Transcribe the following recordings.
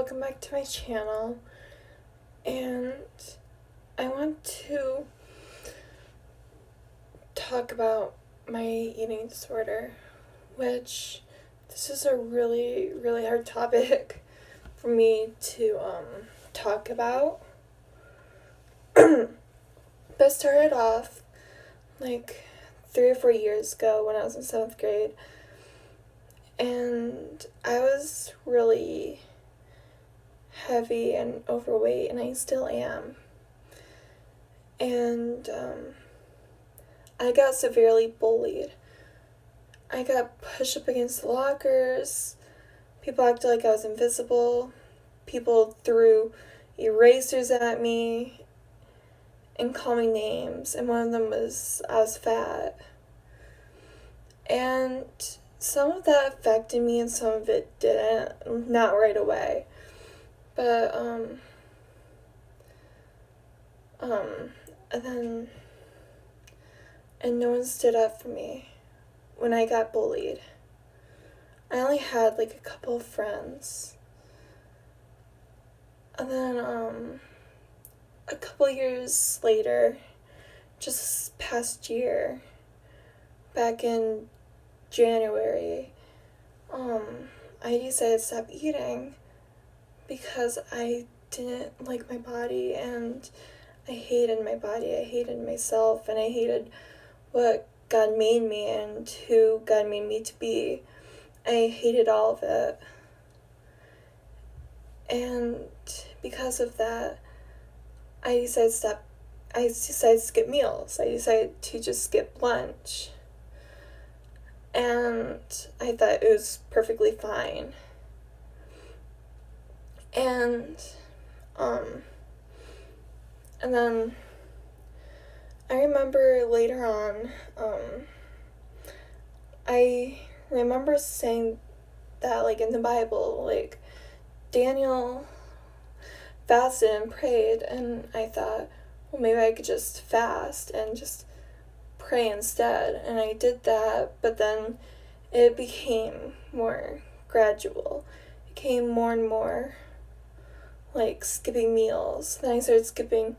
welcome back to my channel, and I want to talk about my eating disorder, which this is a really, really hard topic for me to talk about. But it started off like 3 or 4 years ago when I was in 7th grade, and I was really heavy and overweight, and I still am. And I got severely bullied. I got pushed up against the lockers. People acted like I was invisible. People threw erasers at me and called me names, and one of them was I was fat. And some of that affected me and some of it didn't, not right away. But, and no one stood up for me when I got bullied. I only had like a couple of friends. And then, a couple years later, just this past year, back in January, I decided to stop eating because I didn't like my body, and I hated my body. I hated myself, and I hated what God made me and who God made me to be. I hated all of it. And because of that, I decided to skip meals. I decided to just skip lunch. And I thought it was perfectly fine. And then I remember later on, I remember saying that, like, in the Bible, like, Daniel fasted and prayed, and I thought, well, maybe I could just fast and just pray instead, and I did that, but then it became more gradual. It became more and more like skipping meals. Then I started skipping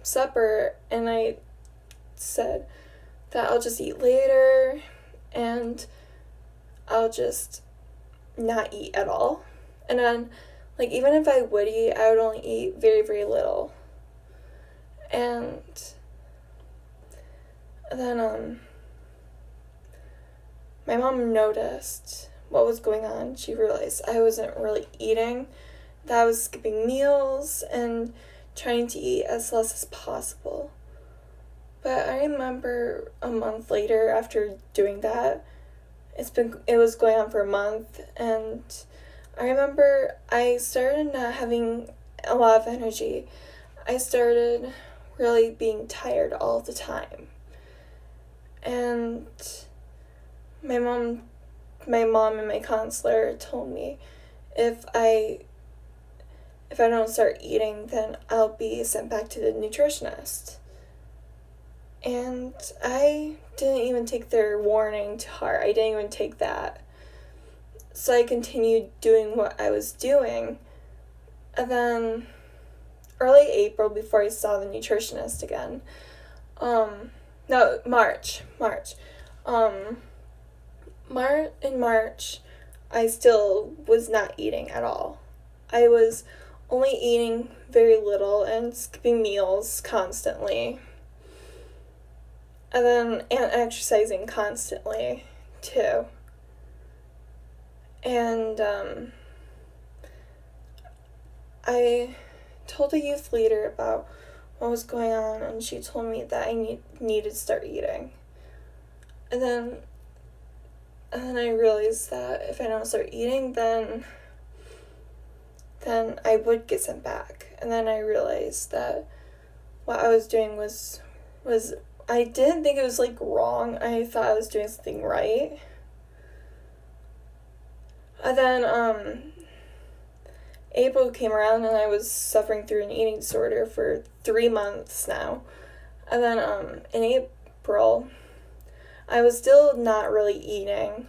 supper, and I said that I'll just eat later, and I'll just not eat at all. And then, like, even if I would eat, I would only eat very, very little. And then my mom noticed what was going on. She realized I wasn't really eating, that I was skipping meals and trying to eat as less as possible. But I remember a month later, after doing that, it was going on for a month, and I remember I started not having a lot of energy. I started really being tired all the time. And my mom and my counselor told me if I don't start eating, then I'll be sent back to the nutritionist. And I didn't even take their warning to heart. I didn't even take that. So I continued doing what I was doing. And then early April, before I saw the nutritionist again, March. In March, I still was not eating at all. I was only eating very little and skipping meals constantly. And exercising constantly, too. And I told a youth leader about what was going on, and she told me that I needed to start eating. And then I realized that if I don't start eating, then I would get sent back. And then I realized that what I was doing was I didn't think it was, like, wrong. I thought I was doing something right. And then April came around, and I was suffering through an eating disorder for 3 months now. And then in April, I was still not really eating.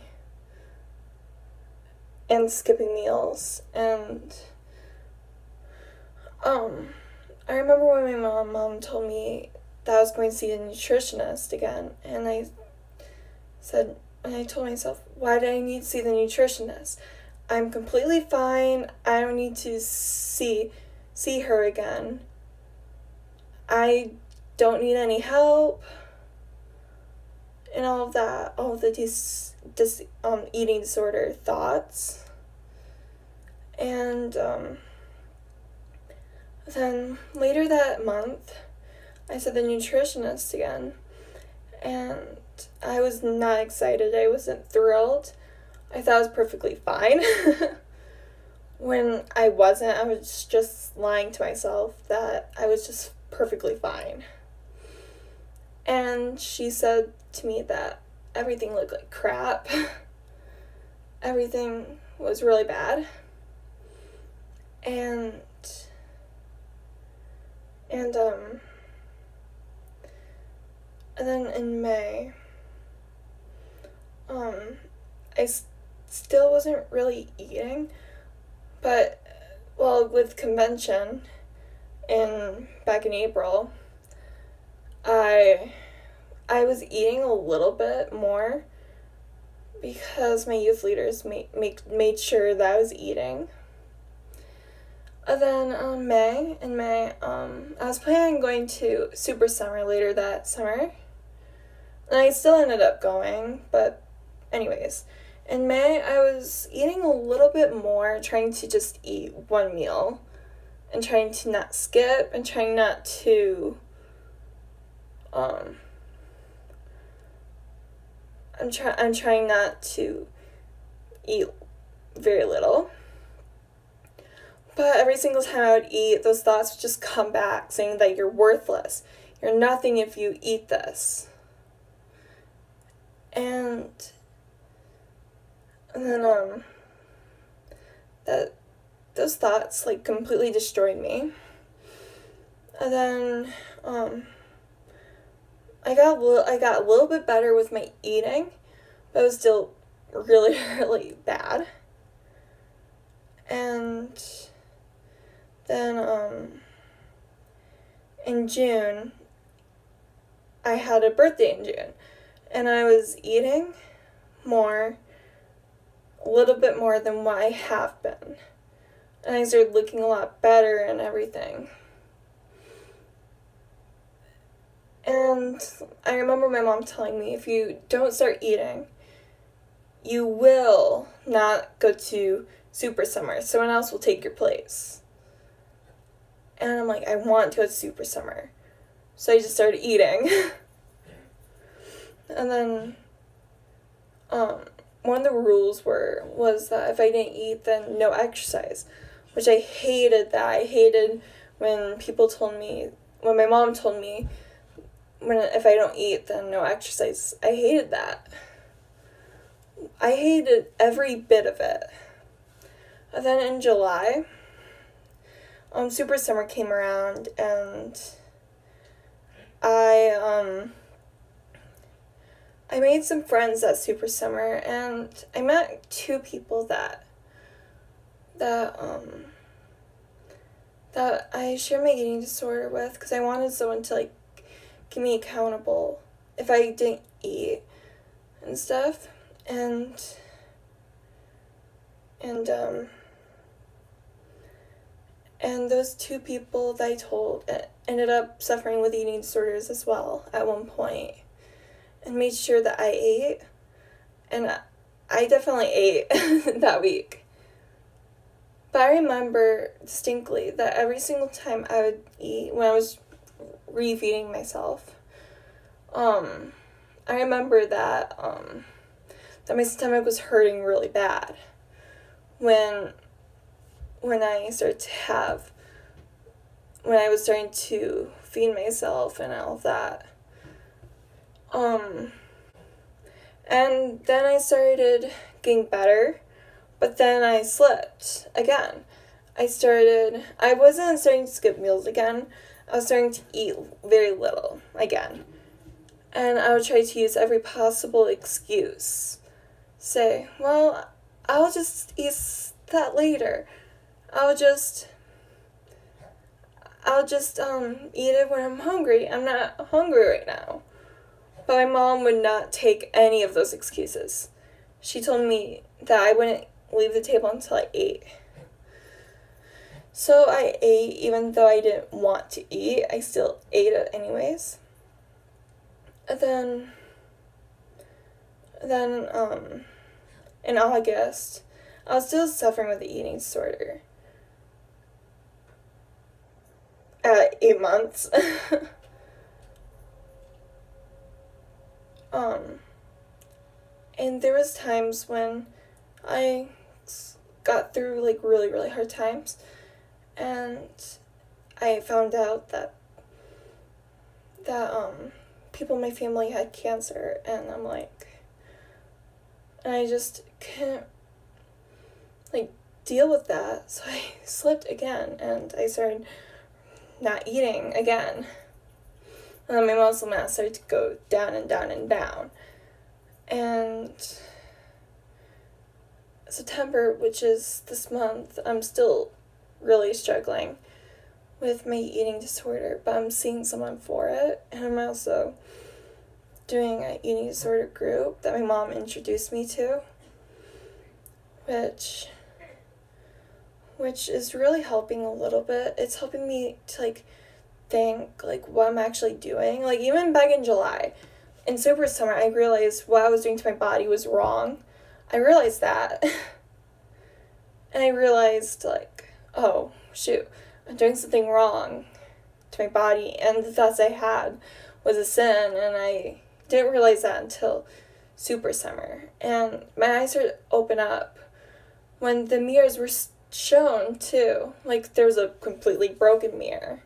and skipping meals. And I remember when my mom told me that I was going to see a nutritionist again, and I told myself, why do I need to see the nutritionist? I'm completely fine. I don't need to see her again. I don't need any help. And all of that, all of the eating disorder thoughts. And then later that month, I saw the nutritionist again, and I was not excited. I wasn't thrilled. I thought it was perfectly fine. When I wasn't, I was just lying to myself that I was just perfectly fine. And she said to me that everything looked like crap. Everything was really bad. And then in May, I still wasn't really eating, but, well, with convention back in April, I was eating a little bit more because my youth leaders made sure that I was eating. And then in May, I was planning on going to Super Summer later that summer. And I still ended up going, but anyways. In May, I was eating a little bit more, trying to just eat one meal. And trying to not skip, and trying not to, I'm trying not to eat very little. But every single time I would eat, those thoughts would just come back, saying that you're worthless. You're nothing if you eat this. And then, those thoughts, like, completely destroyed me. And then, I got a little bit better with my eating, but it was still really, really bad. And then, in June, I had a birthday in June, and I was eating more, a little bit more than what I have been. And I started looking a lot better and everything. And I remember my mom telling me, if you don't start eating, you will not go to Super Summer. Someone else will take your place. And I'm like, I want to go to Super Summer. So I just started eating. And then, one of the rules was that if I didn't eat, then no exercise. Which I hated that. I hated when my mom told me, if I don't eat, then no exercise. I hated that. I hated every bit of it. And then in July, Super Summer came around, and I made some friends at Super Summer, and I met two people that I share my eating disorder with, because I wanted someone to, like, keep me accountable if I didn't eat and stuff. And those two people that I told ended up suffering with eating disorders as well at one point, and made sure that I ate. And I definitely ate that week. But I remember distinctly that every single time I would eat, when I was re-feeding myself, I remember that my stomach was hurting really bad when I was starting to feed myself and all of that. And then I started getting better, but then I slipped again. I wasn't starting to skip meals again. I was starting to eat very little again. And I would try to use every possible excuse. Say, well, I'll just eat that later. I'll just eat it when I'm hungry. I'm not hungry right now. But my mom would not take any of those excuses. She told me that I wouldn't leave the table until I ate. So I ate, even though I didn't want to eat. I still ate it anyways. And then in August, I was still suffering with the eating disorder. At 8 months. And there was times when I got through like really, really hard times, and I found out that people in my family had cancer, and and I just couldn't like deal with that, so I slipped again, and I started not eating again. And then my muscle mass started to go down and down and down. And September, which is this month, I'm still really struggling with my eating disorder, but I'm seeing someone for it. And I'm also doing an eating disorder group that my mom introduced me to, which is really helping a little bit. It's helping me to think what I'm actually doing. Even back in July, in Super Summer, I realized what I was doing to my body was wrong. I realized that. And I realized, oh, shoot, I'm doing something wrong to my body, and the thoughts I had was a sin, and I didn't realize that until Super Summer. And my eyes started to open up when the mirrors were shown, too. There was a completely broken mirror.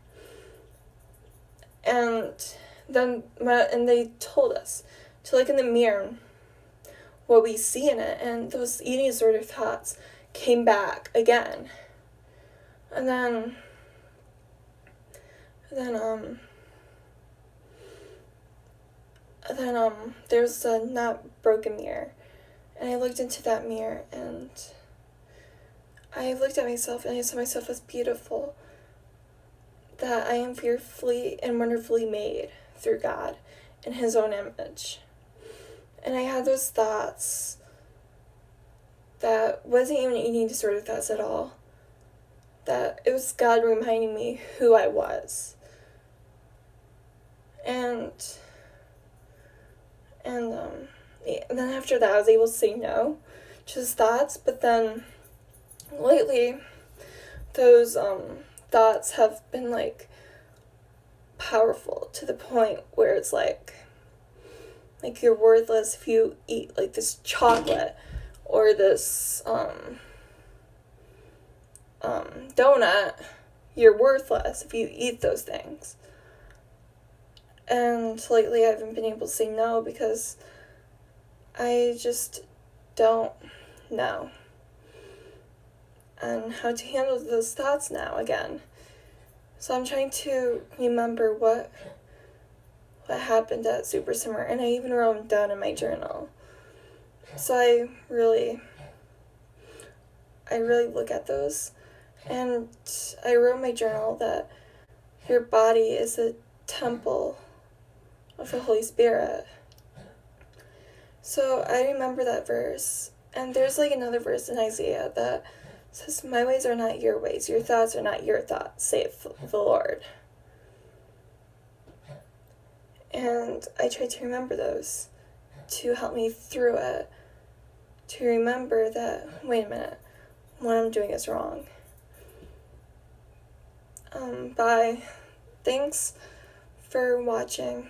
And then they told us to look in the mirror what we see in it, and those eating disorder thoughts came back again. And then there's a not broken mirror, and I looked into that mirror, and I looked at myself, and I saw myself as beautiful, that I am fearfully and wonderfully made through God in His own image. And I had those thoughts that wasn't even eating disorder thoughts at all, that it was God reminding me who I was. And then after that, I was able to say no to his thoughts. But then lately, those thoughts have been powerful to the point where it's you're worthless if you eat this chocolate or this donut. You're worthless if you eat those things. And lately I haven't been able to say no because I just don't know and how to handle those thoughts now again. So I'm trying to remember what happened at Super Summer, and I even wrote them down in my journal. So I really look at those, and I wrote in my journal that your body is a temple of the Holy Spirit. So I remember that verse, and there's another verse in Isaiah that says, "My ways are not your ways, your thoughts are not your thoughts, saith the Lord." And I try to remember those to help me through it, to remember that, wait a minute, what I'm doing is wrong. Bye. Thanks for watching.